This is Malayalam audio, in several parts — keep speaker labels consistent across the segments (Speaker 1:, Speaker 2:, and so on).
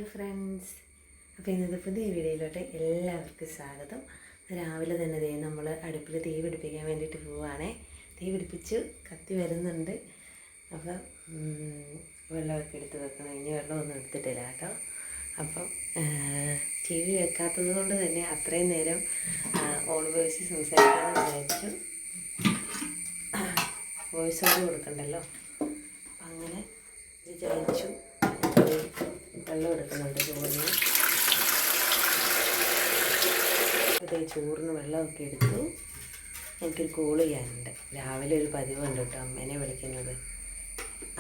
Speaker 1: ഫ്രണ്ട്സ്, അപ്പോൾ ഇന്നത്തെ പുതിയ വീഡിയോയിലോട്ട് എല്ലാവർക്കും സ്വാഗതം. രാവിലെ തന്നെ നമ്മൾ അടുപ്പിൽ തീ പിടിപ്പിക്കാൻ വേണ്ടിയിട്ട് പോവുകയാണേ. തീ പിടിപ്പിച്ച് കത്തി വരുന്നുണ്ട്. അപ്പം വെള്ളമൊക്കെ എടുത്ത് വെക്കണം. ഇനി വെള്ളമൊന്നും എടുത്തിട്ടില്ല കേട്ടോ. അപ്പം ടി വി വെക്കാത്തത് കൊണ്ട് തന്നെ അത്രയും നേരം ഓൺ വോയിസ് സംസാരിക്കാമെന്ന് വിചാരിച്ചു. വോയിസ് ഓവർ കൊടുക്കണ്ടല്ലോ, അങ്ങനെ വിചാരിച്ചു. വെള്ളം എടുക്കുന്നുണ്ട് ചോറിന്. അതേ ചോറിന് വെള്ളമൊക്കെ എടുത്തു. എനിക്കൊരു കോൾ ചെയ്യാനുണ്ട്. രാവിലെ ഒരു പതിവുണ്ട് കേട്ടോ, അമ്മേനെ വിളിക്കുന്നത്.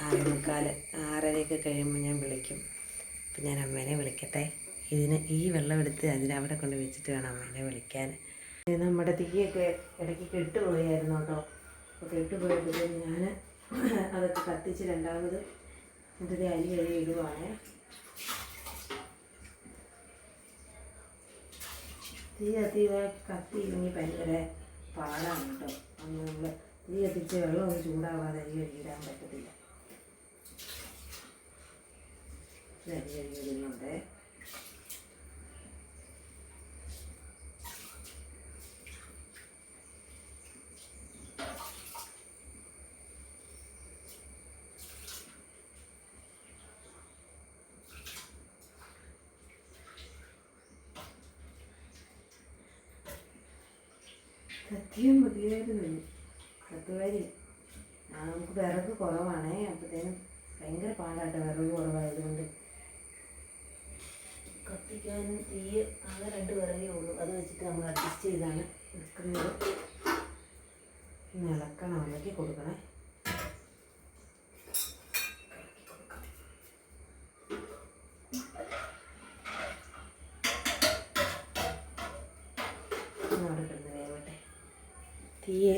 Speaker 1: 6:45 6:30 കഴിയുമ്പോൾ ഞാൻ വിളിക്കും. അപ്പം ഞാൻ അമ്മേനെ വിളിക്കട്ടെ. ഈ വെള്ളം എടുത്ത് അതിനവിടെ കൊണ്ട് വെച്ചിട്ട് വേണം അമ്മേനെ വിളിക്കാൻ. നമ്മുടെ തീയൊക്കെ ഇടയ്ക്ക് കെട്ടുപോയായിരുന്നു കേട്ടോ. അപ്പോൾ കെട്ടുപോയപ്പോൾ ഞാൻ അതൊക്കെ കത്തിച്ച് രണ്ടാമത് ഇതിൻ്റെ അരി ഇടുവാണേ. തീ കത്തി ഇല്ലെങ്കിൽ ഭയങ്കര പാടാണ് കേട്ടോ. അന്ന് നമ്മൾ തീ കത്തിച്ച് വെള്ളമൊന്നും ചൂടാവാതെ അരി കഴുകിയിടാൻ പറ്റത്തില്ല. അരി കഴുകിയിടുന്നുണ്ട്. കത്തിയും മതിയായിരുന്നു. കത്തുകാരി നമുക്ക് വിറക് കുറവാണേ. അപ്പോഴത്തേനും ഭയങ്കര പാടാട്ടോ, വിറക് കുറവായതുകൊണ്ട് കത്തിക്കാനും. തീ ആകെ 2 വിറകേ ഉള്ളൂ. അത് വെച്ചിട്ട് നമ്മൾ അഡ്ജസ്റ്റ് ചെയ്താണ് എടുക്കുന്നത്. ഇളക്കണം, ഇളക്കി കൊടുക്കണേ.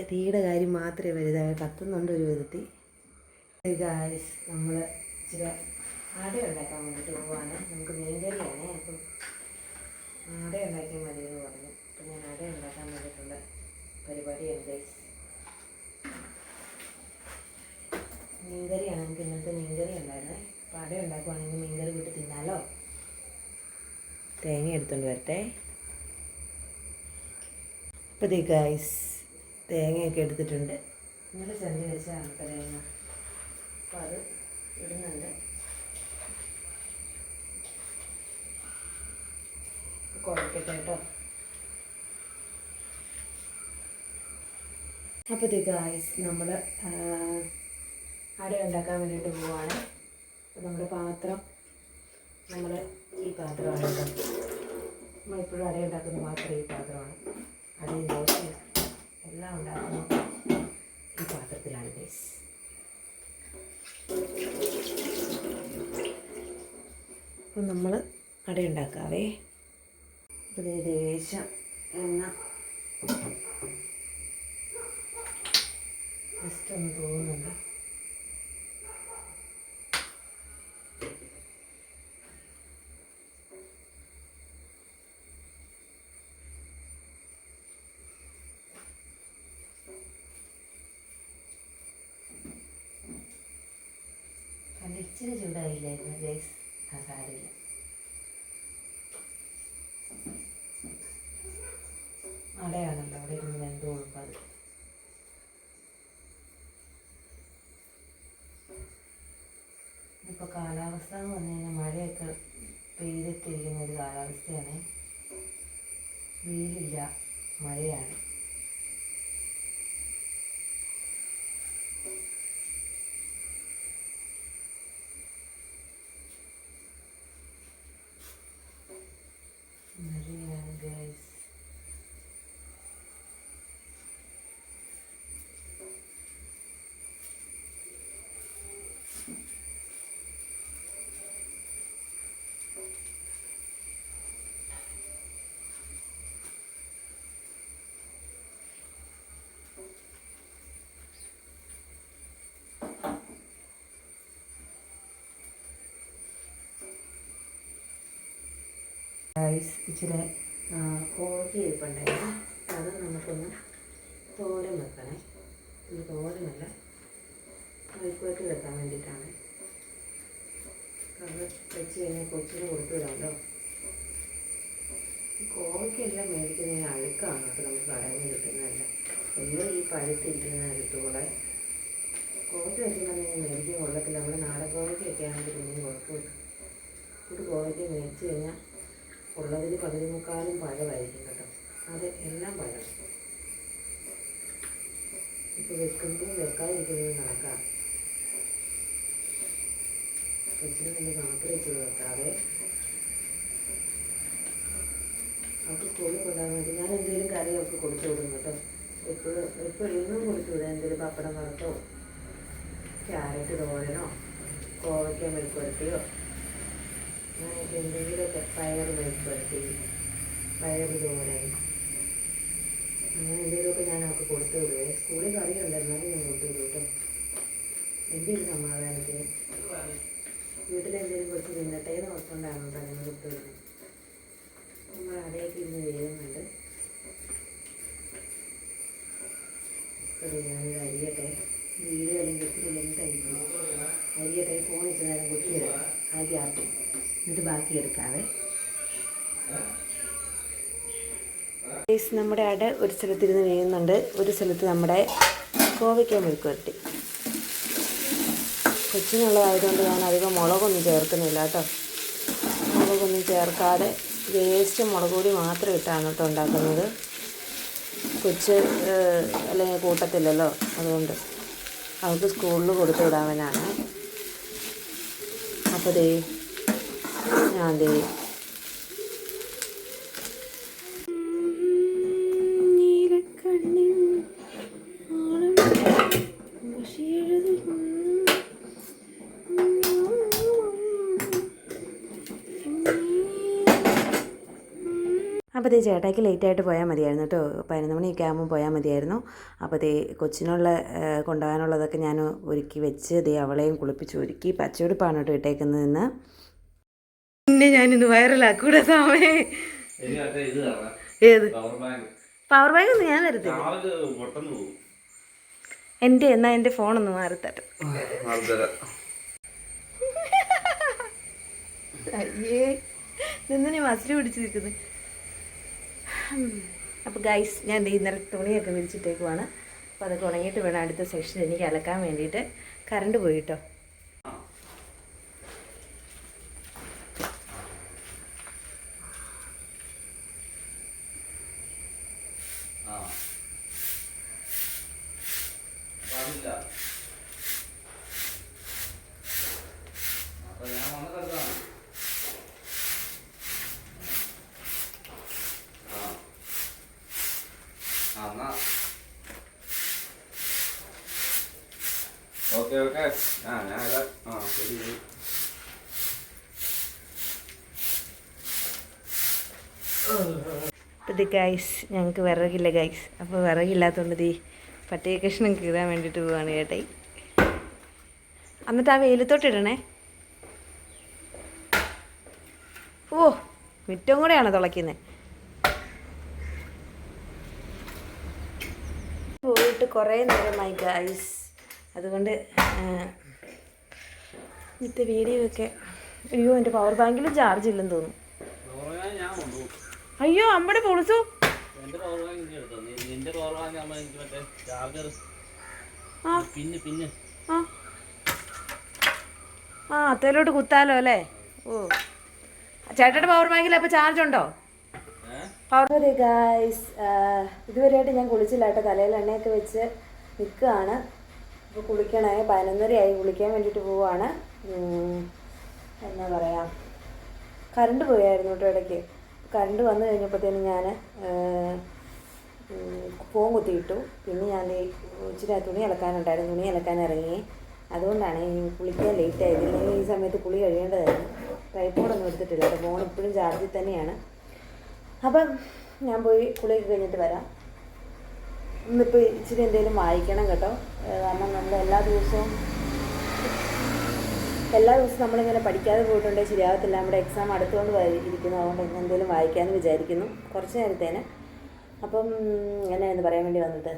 Speaker 1: തീയുടെ കാര്യം മാത്രമേ വലുതായി കത്തുന്നുണ്ട് ഒരു വിധത്തിൽ. ഗായ്സ്, നമ്മൾ ഇച്ചിരി അട ഉണ്ടാക്കാൻ വേണ്ടിയിട്ട് പോവാണ്. നമുക്ക് മീൻകറിയാണേ. അപ്പം അട ഉണ്ടാക്കിയാൽ മതി എന്ന് പറഞ്ഞു. അപ്പം ഞാൻ അട ഉണ്ടാക്കാൻ വേണ്ടിയിട്ടുള്ള പരിപാടിയാണ് ഗൈസ്. മീൻകറിയാണ്, നമുക്ക് ഇന്നത്തെ മീൻകറി ഉണ്ടായിരുന്നേ. അപ്പം അട ഉണ്ടാക്കുവാണെങ്കിൽ മീൻകറി കൂട്ടി തിന്നാലോ. തേങ്ങ എടുത്തുകൊണ്ട് വരട്ടെ. അപ്പോൾ ഗായ്സ്, തേങ്ങയൊക്കെ എടുത്തിട്ടുണ്ട്. ഇന്നലെ ചെറിയ വെച്ചാണ് തേങ്ങ. അപ്പോൾ അത് ഇടുന്നുണ്ട്. കുഴക്കട്ടെ കേട്ടോ. അപ്പോൾ ഗായ്സ്, നമ്മൾ അട ഉണ്ടാക്കാൻ വേണ്ടിയിട്ട് പോവാണ്. അപ്പോൾ നമ്മുടെ പാത്രം ഈ പാത്രമാണ് കേട്ടോ. നമ്മളിപ്പോഴും അട ഉണ്ടാക്കുന്ന പാത്രം ഈ പാത്രമാണ്. അടയും ദോശയും എല്ലാം ഉണ്ടാക്കുന്നത് ഈ പാത്രത്തിലാണ് ഗൈസ്. അപ്പം നമ്മൾ അട ഉണ്ടാക്കാവേ. അപ്പോൾ ലേശം എണ്ണ ജസ്റ്റ് ഒന്ന് തോന്നുന്നുണ്ട്. ഇച്ചിരി ചൂടായില്ലായിരുന്നു ഗൈസ്. സാരില്ല. അടയാണല്ലോ, അവിടെ ഇരുന്ന് വെന്ത് കൊടുക്കും. അത് ഇപ്പോൾ കാലാവസ്ഥ എന്ന് പറഞ്ഞു കഴിഞ്ഞാൽ മഴയൊക്കെ പെയ്തിട്ടിരിക്കുന്ന ഒരു കാലാവസ്ഥയാണ്. വെയിലില്ല, മഴയാണ്. ഗൈസ്, ഇച്ചിരി കോഴി ഇരിപ്പുണ്ടായിരുന്നു. അത് നമുക്കൊന്ന് തോരൻ വെക്കണേ. ഇത് തോരനല്ല, മെഴുക്കുവരട്ടി വെക്കാൻ വേണ്ടിയിട്ടാണ്. അത് വെച്ച് കഴിഞ്ഞാൽ കൊച്ചിന് കൊടുത്തു വിടാമല്ലോ. കോവയ്ക്കെല്ലാം മേടിക്കുന്നതിന് അഴുക്കാണ് കേട്ടോ, നമുക്ക് കടയിൽ നിന്ന് കിട്ടുന്നതല്ല. എല്ലാം ഈ പഴുത്തിരിക്കുന്ന കിട്ടുകൂടെ. കോവയ്ക്ക് വെച്ച് പറഞ്ഞാൽ മേടിക്കാൻ കൊള്ളത്തില്ല. നമ്മുടെ നാടൻ കോവയ്ക്കൊക്കെ ആണെങ്കിൽ ഒന്നും കുഴപ്പമില്ല. ഒരു കോവയ്ക്ക് മേടിച്ച് കഴിഞ്ഞാൽ ഉള്ളതിൽ 13 പഴമായിരിക്കും കേട്ടോ. അത് എല്ലാം പഴം. ഇപ്പോൾ വെക്കുമ്പോൾ വെക്കാതിരിക്കുന്നത് കണക്കാം. കൊച്ചിന് വേണ്ടി മാത്രം വെച്ച് വെക്കാതെ അവർക്ക് സ്കൂളിൽ കൊണ്ടുപോകാൻ വേണ്ടി ഞാൻ എന്തെങ്കിലും കറി അവർക്ക് കൊടുത്തു വിടും കേട്ടോ. എപ്പോഴും എന്നും കൊടുത്തു വിടാം. എന്തെങ്കിലും പപ്പടം വറുത്തോ, ക്യാരറ്റ് തോരനോ, കോവയ്ക്ക മെഴുക്കുവരട്ടിയോ, അങ്ങനെയൊക്കെ എന്തെങ്കിലുമൊക്കെ, പയർ മെഴുക്കുവരട്ടി, പയർ തോരൻ, അങ്ങനെ എന്തെങ്കിലുമൊക്കെ ഞാൻ അവർക്ക് കൊടുത്തു വിടുവേ. സ്കൂളിൽ കറി ഉണ്ടായിരുന്നാലും ഞാൻ കൊടുത്തു വിടും കേട്ടോ. എൻ്റെ ഒരു സമാധാനത്തിന് വീട്ടിലെന്തെങ്കിലും കുറച്ച് തിന്നട്ടെ എന്ന് ഓർത്തുകൊണ്ടാണ് കേട്ടോ അങ്ങനെ കൊടുത്തു വിടുന്നത്. നമ്മൾ അടയൊക്കെ ഇരുന്ന് വേകുന്നുണ്ട്. ഞാനിത് അരിയട്ടെ. വീഡിയോ അല്ലെങ്കിൽ ഇല്ലെങ്കിൽ കഴിക്കും. അരിയട്ടെ. ഫോൺ വെച്ച് നേരം കുത്തിയിടാം. ആദ്യം ആക്കും, എന്നിട്ട് ബാക്കി എടുക്കാവേ. നമ്മുടെ അട ഒരു സ്ഥലത്തിരുന്ന് വേകുന്നുണ്ട്, ഒരു സ്ഥലത്ത് നമ്മുടെ കോവയ്ക്ക മെഴുക്കുവരട്ടി. കൊച്ചിനുള്ളതായതുകൊണ്ട് ഞാൻ അധികം മുളകൊന്നും ചേർക്കുന്നില്ല കേട്ടോ. മുളകൊന്നും ചേർക്കാതെ വേസ്റ്റ് മുളക് പൊടി മാത്രം ഇട്ടാണ് കേട്ടോ ഉണ്ടാക്കുന്നത്. കൊച്ച് അല്ലെങ്കിൽ കൂട്ടത്തില്ലല്ലോ, അതുകൊണ്ട് അവൾക്ക് സ്കൂളിൽ കൊടുത്തു വിടാനാണ്. അപ്പോൾ ഞാൻ അപ്പോൾ ചേട്ടായിക്ക് ലേറ്റായിട്ട് പോയാൽ മതിയായിരുന്നു കേട്ടോ. 11 മണിയൊക്കെ ആകുമ്പോൾ പോയാൽ മതിയായിരുന്നു. അപ്പോൾ കൊച്ചിനുള്ള കൊണ്ടുപോകാനുള്ളതൊക്കെ ഞാൻ ഒരുക്കി വെച്ച് അവളെയും കുളിപ്പിച്ച് ഒരുക്കി. പച്ചയുടുപ്പാണ് കേട്ടോ ഇട്ടേക്കുന്നതെന്ന്. പിന്നെ ഞാനിന്ന് വൈറലാക്കൂടെ സാമേ. ഏത് പവർ ബാങ്ക് ഒന്നും ഞാൻ തരത്തില്ല. എൻ്റെ ഫോണൊന്ന് മാറിത്തട്ടെ. അയ്യേ നിന്ന് മസിൽ പിടിച്ച് നിൽക്കുന്നത്. അപ്പോൾ ഗൈസ്, ഞാൻ ഇന്നലെ തുണിയൊക്കെ വിരിച്ചിട്ടേക്കുവാണ്. അപ്പോൾ അതൊക്കെ ഉണങ്ങിയിട്ട് വേണം അടുത്ത സെക്ഷൻ എനിക്ക് അലക്കാൻ വേണ്ടിയിട്ട്. കറണ്ട് പോയി കേട്ടോ.
Speaker 2: ഓക്കെ ശരി.
Speaker 1: ഇത് ഗൈസ്, ഞങ്ങൾക്ക് വിറകില്ല ഗൈസ്. അപ്പോൾ വിറകില്ലാത്തതുകൊണ്ട് പട്ടിക കഷ്ണം കീറാൻ വേണ്ടിയിട്ട് പോവാണ് ചേട്ടായി. എന്നിട്ട് ആ വെയിലത്തോട്ടിടണേ. ഓ, മിറ്റവും കൂടെയാണോ തുളയ്ക്കുന്നത്? പോയിട്ട് കുറേ നേരമായി ഗൈസ്. അതുകൊണ്ട് ഇന്നത്തെ വീഡിയോ ഒക്കെ. അയ്യോ, എൻ്റെ പവർ ബാങ്കിലും ചാർജ് ഇല്ലെന്ന് തോന്നുന്നു. അയ്യോ, അമ്പടെ പൊളിച്ചു. അത്തേലോട്ട് കുത്താലോ അല്ലേ? ഓ, ചേട്ടയുടെ പവർ ബാങ്കിൽ അപ്പോൾ ചാർജ് ഉണ്ടോ? പവർ ഗൈസ്, ഇതുവരെയായിട്ട് ഞാൻ കുളിച്ചില്ല കേട്ടോ. തലയിൽ എണ്ണയൊക്കെ വെച്ച് നിൽക്കുകയാണ്. ഇപ്പോൾ കുളിക്കണേ. 11:30 കുളിക്കാൻ വേണ്ടിയിട്ട് പോവുകയാണ്. എന്നാ പറയാം, കറണ്ട് പോയായിരുന്നു കേട്ടോ ഇടയ്ക്ക്. കറണ്ട് വന്നു കഴിഞ്ഞപ്പോഴത്തേനും ഞാൻ ഫോൺ കുത്തിയിട്ടു. പിന്നെ ഞാൻ ഇച്ചിരി തുണി അലക്കാനുണ്ടായിരുന്നു, തുണി അലക്കാൻ ഇറങ്ങി. അതുകൊണ്ടാണ് ഈ കുളിക്കാൻ ലേറ്റ് ആയത്. ഇല്ലെങ്കിൽ ഈ സമയത്ത് കുളി കഴിയേണ്ടതായിരുന്നു. ട്രൈപോഡൊന്നും എടുത്തിട്ടില്ല കേട്ടോ. ഫോൺ ഇപ്പോഴും ചാർജിൽ തന്നെയാണ്. അപ്പം ഞാൻ പോയി കുളിയൊക്കെ കഴിഞ്ഞിട്ട് വരാം. ഇന്നിപ്പോൾ ഇച്ചിരി എന്തെങ്കിലും വായിക്കണം കേട്ടോ. കാരണം നമ്മൾ എല്ലാ ദിവസവും നമ്മളിങ്ങനെ പഠിക്കാതെ പോയിട്ടുണ്ടെങ്കിൽ ശരിയാകത്തില്ല. നമ്മുടെ എക്സാം അടുത്തുകൊണ്ട് ഇരിക്കുന്നു. അതുകൊണ്ട് ഇന്ന് എന്തെങ്കിലും വായിക്കാമെന്ന് വിചാരിക്കുന്നു, കുറച്ച് നേരത്തേന്. അപ്പം എങ്ങനെയാണെന്ന് പറയാൻ വേണ്ടി വന്നിട്ട്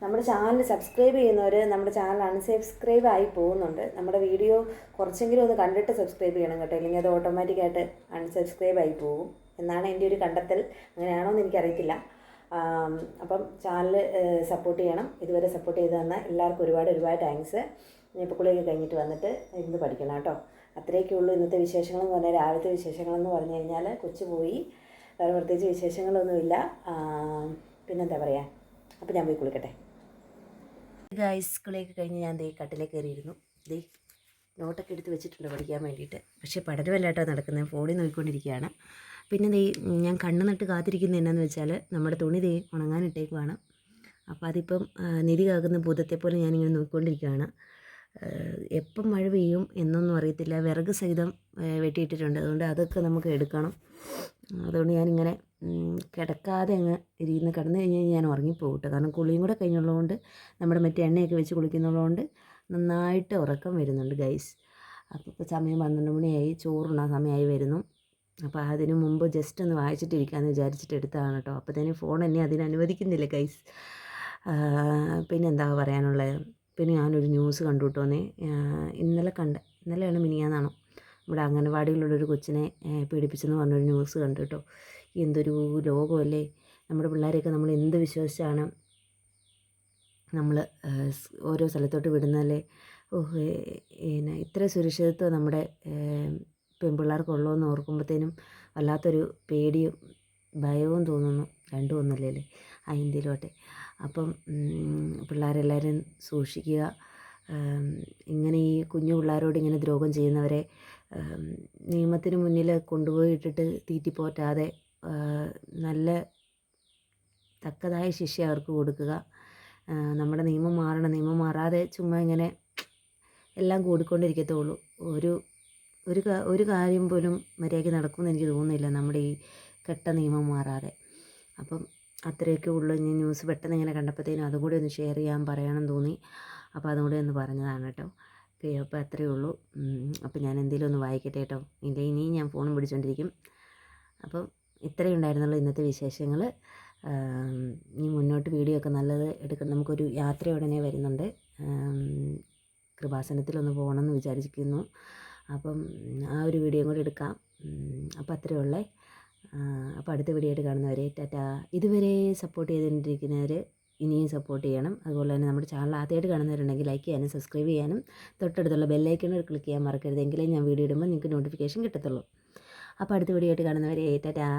Speaker 1: നമ്മുടെ ചാനൽ സബ്സ്ക്രൈബ് ചെയ്യുന്നവർ നമ്മുടെ ചാനൽ അൺസബ്സ്ക്രൈബ് ആയി പോകുന്നുണ്ട്. നമ്മുടെ വീഡിയോ കുറച്ചെങ്കിലും ഒന്ന് കണ്ടിട്ട് സബ്സ്ക്രൈബ് ചെയ്യണം കേട്ടോ, ഇല്ലെങ്കിൽ അത് ഓട്ടോമാറ്റിക്കായിട്ട് അൺസബ്സ്ക്രൈബ് ആയി പോകും എന്നാണ് എൻ്റെ ഒരു കണ്ടെത്തൽ. അങ്ങനെയാണോ എന്ന് എനിക്കറിയത്തില്ല. അപ്പം ചാനൽ സപ്പോർട്ട് ചെയ്യണം. ഇതുവരെ സപ്പോർട്ട് ചെയ്ത് തന്ന എല്ലാവർക്കും ഒരുപാട് താങ്ക്സ്. ഇപ്പോൾ കുളിയൊക്കെ കഴിഞ്ഞിട്ട് വന്നിട്ട് ഇരുന്ന് പഠിക്കണം കേട്ടോ. അത്രയൊക്കെ ഉള്ളൂ ഇന്നത്തെ വിശേഷങ്ങളെന്ന് പറഞ്ഞാൽ. രാവിലത്തെ വിശേഷങ്ങളെന്ന് പറഞ്ഞു കഴിഞ്ഞാൽ കൊച്ചു പോയി, വേറെ പ്രത്യേകിച്ച് വിശേഷങ്ങളൊന്നുമില്ല. പിന്നെന്താ പറയുക, അപ്പോൾ ഞാൻ പോയി കുളിക്കട്ടെ. ഗൈസ്, കുളിയൊക്കെ കഴിഞ്ഞ് ഞാൻ കട്ടിലേക്ക് കയറിയിരുന്നു. നോട്ടൊക്കെ എടുത്ത് വെച്ചിട്ടുണ്ട് പഠിക്കാൻ വേണ്ടിയിട്ട്. പക്ഷേ പഠനമല്ലാട്ടോ നടക്കുന്നത്, ഫോണിൽ നോക്കിക്കൊണ്ടിരിക്കുകയാണ്. പിന്നെ ഞാൻ കണ്ണ് നട്ട് കാത്തിരിക്കുന്നത് എന്നാന്ന് വെച്ചാൽ നമ്മുടെ തുണി ഉണങ്ങാനിട്ടേക്കുവാണ്. അപ്പോൾ അതിപ്പം നിധി കാക്കുന്ന ഭൂതത്തെപ്പോലെ ഞാനിങ്ങനെ നോക്കിക്കൊണ്ടിരിക്കുകയാണ്. എപ്പം മഴ പെയ്യും എന്നൊന്നും അറിയത്തില്ല. വിറക് സഹിതം വെട്ടിയിട്ടിട്ടുണ്ട്, അതുകൊണ്ട് അതൊക്കെ നമുക്ക് എടുക്കണം. അതുകൊണ്ട് ഞാനിങ്ങനെ കിടക്കാതെ അങ്ങ് ഇരുന്ന് കിടന്നു കഴിഞ്ഞ് ഞാൻ ഉറങ്ങിപ്പോകും കേട്ടോ. കാരണം കുളിയും കൂടെ കഴിഞ്ഞുള്ളതുകൊണ്ട്, നമ്മുടെ മറ്റേ എണ്ണയൊക്കെ വെച്ച് കുളിക്കുന്നുള്ളതുകൊണ്ട് നന്നായിട്ട് ഉറക്കം വരുന്നുണ്ട് ഗൈസ്. അപ്പോൾ ഇപ്പോൾ സമയം 12 മണിയായി, ചോറുണ്ണാൻ സമയമായി വരുന്നു. അപ്പോൾ അതിന് മുമ്പ് ജസ്റ്റ് ഒന്ന് വായിച്ചിട്ടിരിക്കാമെന്ന് വിചാരിച്ചിട്ട് എടുത്തതാണ് കേട്ടോ. അപ്പോഴത്തേനും ഫോൺ എന്നെ അതിന് അനുവദിക്കുന്നില്ല ഗൈസ്. പിന്നെ എന്താ പറയാനുള്ളത്, പിന്നെ ഞാനൊരു ന്യൂസ് കണ്ടു കേട്ടോന്നേ. ഇന്നലെയാണ് മിനിയാന്നാണോ, നമ്മുടെ അംഗനവാടിയിലുള്ളൊരു കൊച്ചിനെ പീഡിപ്പിച്ചെന്ന് പറഞ്ഞൊരു ന്യൂസ് കണ്ടു കേട്ടോ. എന്തൊരു ലോകമല്ലേ, നമ്മുടെ പിള്ളേരെയൊക്കെ നമ്മൾ എന്ത് വിശ്വസിച്ചാണ് നമ്മൾ ഓരോ സ്ഥലത്തോട്ട് വിടുന്നതല്ലേ. ഇത്ര സുരക്ഷിതത്വം നമ്മുടെ പെൺപിള്ളേർക്കുള്ളൂ എന്ന് ഓർക്കുമ്പോഴത്തേനും വല്ലാത്തൊരു പേടിയും ഭയവും തോന്നുന്നു. രണ്ടും ഒന്നല്ലേ ആ ഇന്ത്യയിലോട്ടെ. അപ്പം പിള്ളേരെല്ലാവരും സൂക്ഷിക്കുക. ഇങ്ങനെ ഈ കുഞ്ഞു പിള്ളേരോട് ഇങ്ങനെ ദ്രോഹം ചെയ്യുന്നവരെ നിയമത്തിന് മുന്നിൽ കൊണ്ടുപോയി ഇട്ടിട്ട് തീറ്റിപ്പോറ്റാതെ നല്ല തക്കതായ ശിക്ഷ അവർക്ക് കൊടുക്കുക. നമ്മുടെ നിയമം മാറണം. നിയമം മാറാതെ ചുമ്മാ ഇങ്ങനെ എല്ലാം കൂടിക്കൊണ്ടിരിക്കത്തുള്ളൂ. ഒരു കാര്യം പോലും മര്യാദയ്ക്ക് നടക്കുമെന്ന് എനിക്ക് തോന്നുന്നില്ല നമ്മുടെ ഈ കെട്ട നിയമം മാറാതെ. അപ്പം അത്രയൊക്കെ ഉള്ളൂ. ഞാൻ ന്യൂസ് പെട്ടെന്ന് ഇങ്ങനെ കണ്ടപ്പോഴത്തേനും അതും കൂടി ഒന്ന് ഷെയർ ചെയ്യാൻ പറയണം തോന്നി. അപ്പോൾ അതും കൂടി ഒന്ന് പറഞ്ഞതാണ് കേട്ടോ. അപ്പോൾ അത്രയേ ഉള്ളൂ. അപ്പോൾ ഞാൻ എന്തെങ്കിലും ഒന്ന് വായിക്കട്ടെ കേട്ടോ, ഇനിയും ഞാൻ ഫോണും പിടിച്ചുകൊണ്ടിരിക്കും. അപ്പം ഇത്രയേ ഉണ്ടായിരുന്നുള്ളൂ ഇന്നത്തെ വിശേഷങ്ങൾ. ഇനി മുന്നോട്ട് വീഡിയോ ഒക്കെ നല്ലത് എടുക്കണം. നമുക്കൊരു യാത്ര ഉടനെ വരുന്നുണ്ട്. കൃപാസനത്തിലൊന്ന് പോകണമെന്ന് വിചാരിക്കുന്നു. അപ്പം ആ ഒരു വീഡിയോ കൂടി എടുക്കാം. അപ്പോൾ അത്രയേ ഉള്ളേ. അപ്പോൾ അടുത്ത വീഡിയോ ആയിട്ട് കാണുന്നവരെ ടാറ്റാ. ഇതുവരെ സപ്പോർട്ട് ചെയ്തുകൊണ്ടിരിക്കുന്നവർ ഇനിയും സപ്പോർട്ട് ചെയ്യണം. അതുപോലെ തന്നെ നമ്മുടെ ചാനൽ ആദ്യമായിട്ട് കാണുന്നവരുണ്ടെങ്കിൽ ലൈക്ക് ചെയ്യാനും സബ്സ്ക്രൈബ് ചെയ്യാനും തൊട്ടടുത്തുള്ള ബെല്ലൈക്കണിൽ ക്ലിക്ക് ചെയ്യാൻ മറക്കരുത്. എങ്കിലേ ഞാൻ വീഡിയോ ഇടുമ്പോൾ നിങ്ങൾക്ക് നോട്ടിഫിക്കേഷൻ കിട്ടത്തുള്ളൂ. അപ്പോൾ അടുത്ത വീഡിയോ ആയിട്ട് കാണുന്നവരെ ടാറ്റാ.